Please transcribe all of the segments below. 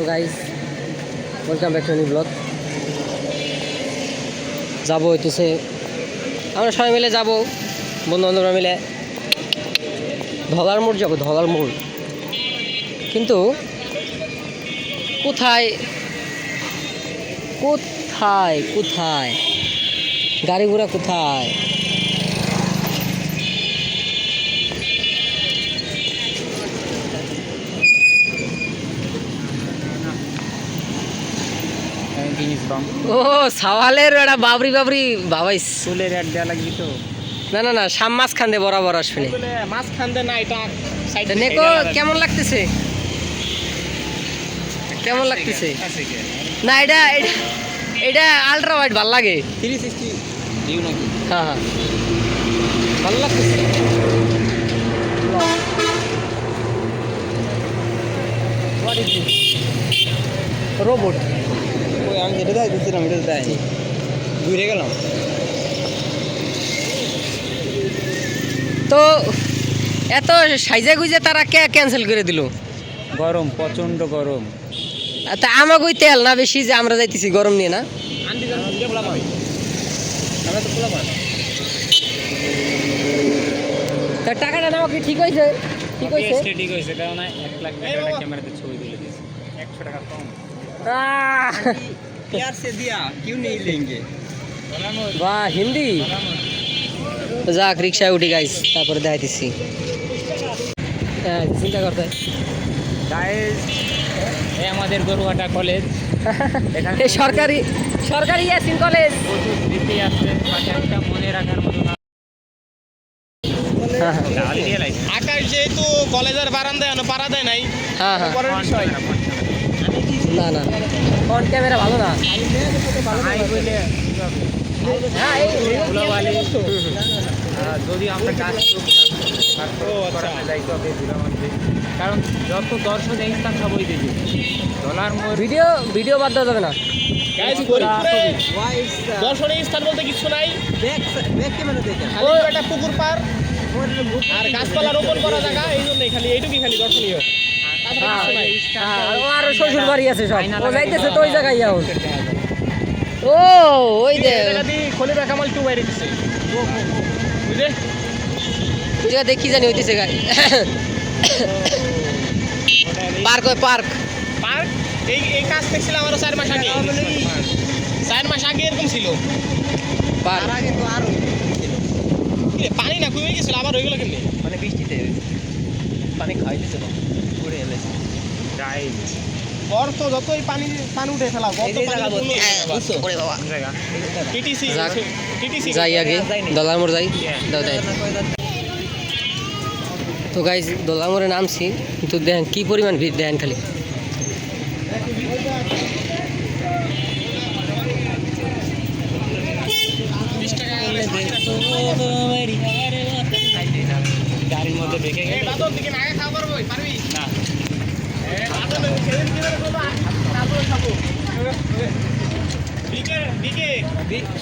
তো guys welcome back to new blog. যাবো হইতেছে আমরা সবাই মিলে যাবো, বন্ধু বান্ধবরা মিলে ধলার মোড় যাবো। ধলার মোড় কিন্তু কোথায় কোথায় কোথায় গাড়ি ঘোড়া কোথায়? ও সওয়ালের একটা বাবরি বাবরি বাবাই চুলের এক দেয়া লাগবি তো। না না না সাম মাছ খান্দে বরাবর আসবে মাছ খান্দে না, এটা সাইডে নেকো কেমন লাগতেছে? কেমন লাগতেছে? না এটা এটা এটা আলট্রা ওয়াইড ভালো লাগে। 360 ভিউ নাকি? হ্যাঁ হ্যাঁ ভালো লাগতেছে। রোবট ওই আমি যেটা দেয় দিচ্ছিলাম এটা দেয়, ঘুরে গেলাম। তো এত সাইজা গুইজে তারা কে ক্যান্সেল করে দিল? গরম, প্রচন্ড গরম। তা আমাগোই তেল না বেশি যে আমরা যাইতেছি গরম নিয়ে না। তা টাকাটা নেওয়া কি ঠিক হয়েছে? ঠিক হয়েছে, ঠিক হয়েছে, কারণ 1 লাখ টাকা ক্যামেরাতে ছবি তুলে দিয়েছে। 100 টাকা কম। प्यार से दिया क्यों नहीं लेंगे? বাহ হিন্দি। যাক রিক্সায় উঠি গাইস, তারপরে দেখাইতেছি। চিন্তা করতে গাইস এই আমাদের গরুহাটা কলেজ, এখানে সরকারি সরকারি ইয়াসিন কলেজ। প্রচুর স্মৃতি আছে, পাশে একটা মনে রাখার মতো না। আকাশ যেহেতু কলেজের বারান্দায় পাড়া দেয় নাই, হ্যাঁ হ্যাঁ পরের বিষয় না না ফ্রন্ট ক্যামেরা ভালো না। হ্যাঁ এই যদি আমরা কাজ কারণ যত দর্শক এই স্থান সবই দেখি ডলার মোড়। ভিডিও ভিডিও বাদ দেওয়া যাবে না। দর্শনীয় স্থান বলতে কিছু নাই, একটা পুকুর পার আর গাছপালা রোপণ করা জায়গা, এই জন্যই খালি এইটুকুই খালি দর্শনীয়। আর শ্বশুর বাড়ি আছে সব, ও যাইতেছে তো ওই জায়গায় এখন। ও ওই যে খলিফা কামাল 2 বাইরে দিছে বুঝলে, ওই জায়গা দেখি জানি হইতেছে গাই পার্ক ওই পার্ক পার্ক। এই কাজ দেখছিলাম আরো 4 মাস আগে, 4 মাস আগে এরকম ছিল পার্ক। পানি না কমে গেছিল, আবার হয়ে গেল কেমনি? মানে বৃষ্টিতে পানি খাই দিতে ঘুরে এলে ওর তো যতই পানি উঠে ফেলা যাই আগে দলার মোড় যাই। দাও দেয় তো গাইজ দলার মোড়ে নামছি, কিন্তু দেখেন কি পরিমাণ ভিড় দেখেন খালি। গাড়ির মধ্যে ঢেকে গেছে না।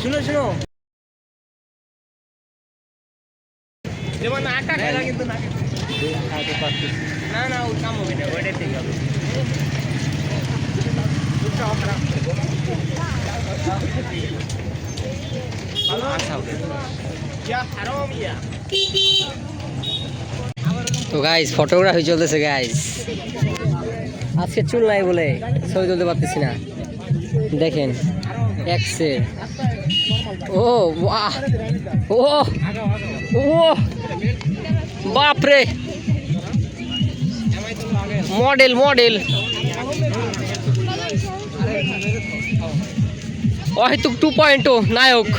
শুনো শুনো যেমন আটা খাইলা কিন্তু না না না ওই কাম হবে না, ওইটাই ঠিক হবে। তো গাইজ ফটোগ্রাফি চলতেছে গাইজ। আজকে চুল নাই বলে ছবি তুলতে পারতেছি না। দেখেন এক্সে ও বাহ ও ও বাপরে মডেল মডেল অহেতুক 2.0 নায়ক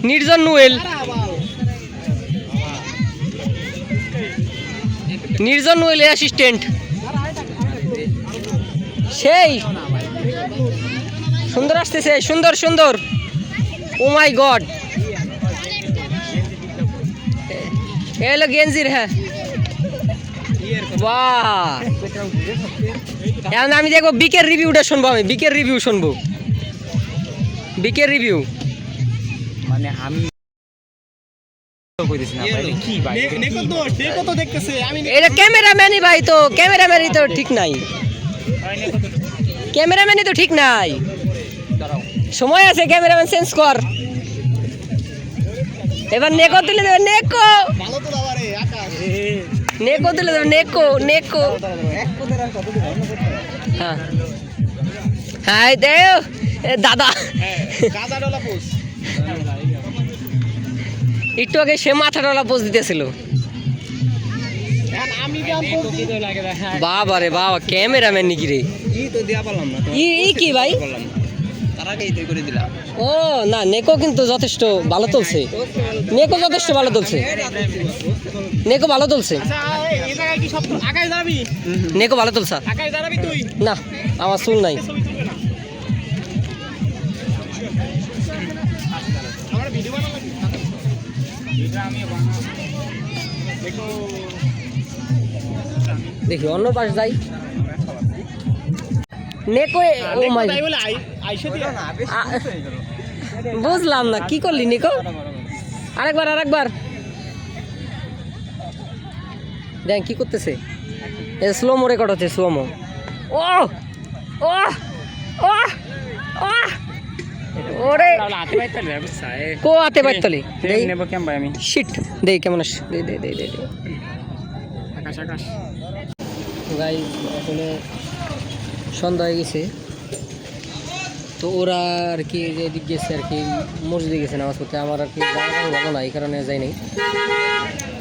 নির্জন নোয়েল। নির্জন নোয়েলের অ্যাসিস্ট্যান্ট সেই সুন্দর আসতেছে, সুন্দর সুন্দর। ও মাই গড এ হলো গেঞ্জির। হ্যাঁ বাহ, এখন আমি দেখবো বিকের রিভিউটা শুনবো। আমি বিকের রিভিউ শুনবো, বিকের রিভিউ। মানে আমি কইতেছি না ভাই কি ভাই নেকো তো নেকো তো দেখতেছে আমি এটা ক্যামেরাম্যানই ভাই, তো ক্যামেরাম্যানই তো ঠিক নাই, ক্যামেরাম্যানই তো ঠিক নাই। সময় আছে, ক্যামেরাম্যান চেঞ্জ কর। এবার নেকো তুলে দেবে, নেকো ভালো তো দাবারে আকাশ নেকো তুলে দেবে, নেকো নেকো। হ্যাঁ হ্যাঁ দেও দাদা, গাদা ডলা পোস একটু আগে সে মাথা ডলা পোজ দিতেছিল। এখন আমি গান বলছি বাবা রে বাবা, ক্যামেরাম্যান নাকি রে? ই তো দিয়া পারলাম না ই কি ভাই? পারলাম না তার আগেই তো করে দিলাম ও না, নেকো কিন্তু যথেষ্ট ভালো তুলছে, নেকো যথেষ্ট ভালো তুলছে, নেকো ভালো তুলছে, আচ্ছা এই জায়গায় কি সব আকাশ দাঁড়াবি নেকো ভালো তুলছে। আকাশ দাঁড়াবি তুই না আমার চুল নাই। ছবি তুলবে না আমার ভিডিও বানানো লাগবে এটা আমি বানাবো দেখো দেখি অন্য পাশ যাই। নেকো ও মাই, তাই বলে আইসে দিয়ে না বুঝলাম না কি করলি নেকো? আরেকবার আরেকবার দেখ কি করতেছে। স্লো মো রেকর্ড হচ্ছে, স্লো মো। ও ও ও ও ওরে হাতে পাইতে লে বুঝছা কো আতে পারতলি দেই নেব কেম ভাই আমি শিট দেই কেমন আস দে দে দে দে আকাশ আকাশ গাইস আসলে সন্ধ্যা হয়ে গেছে, তো ওরা আর কি এদিক গেছে আর কি, মসজিদে গেছে নামাজ পড়তে। আমার আর কি যাওয়ার ভালো না, এই কারণে যাই নাই,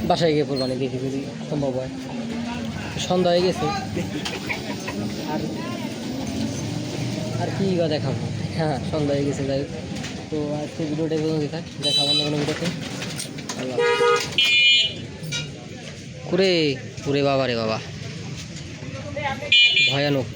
বাসায় গিয়ে পড়বানি দেখি যদি সম্ভব হয়। সন্ধ্যা হয়ে গেছে, আর আর কি বা দেখাবো, হ্যাঁ সন্ধ্যা হয়ে গেছে। যাই হোক, তো আজকে ভিডিওটা পর্যন্ত দেখাবো না কোনো ভিডিওতে। আল্লাহ কুরে কুরে বাবা রে বাবা, ভয়ানক।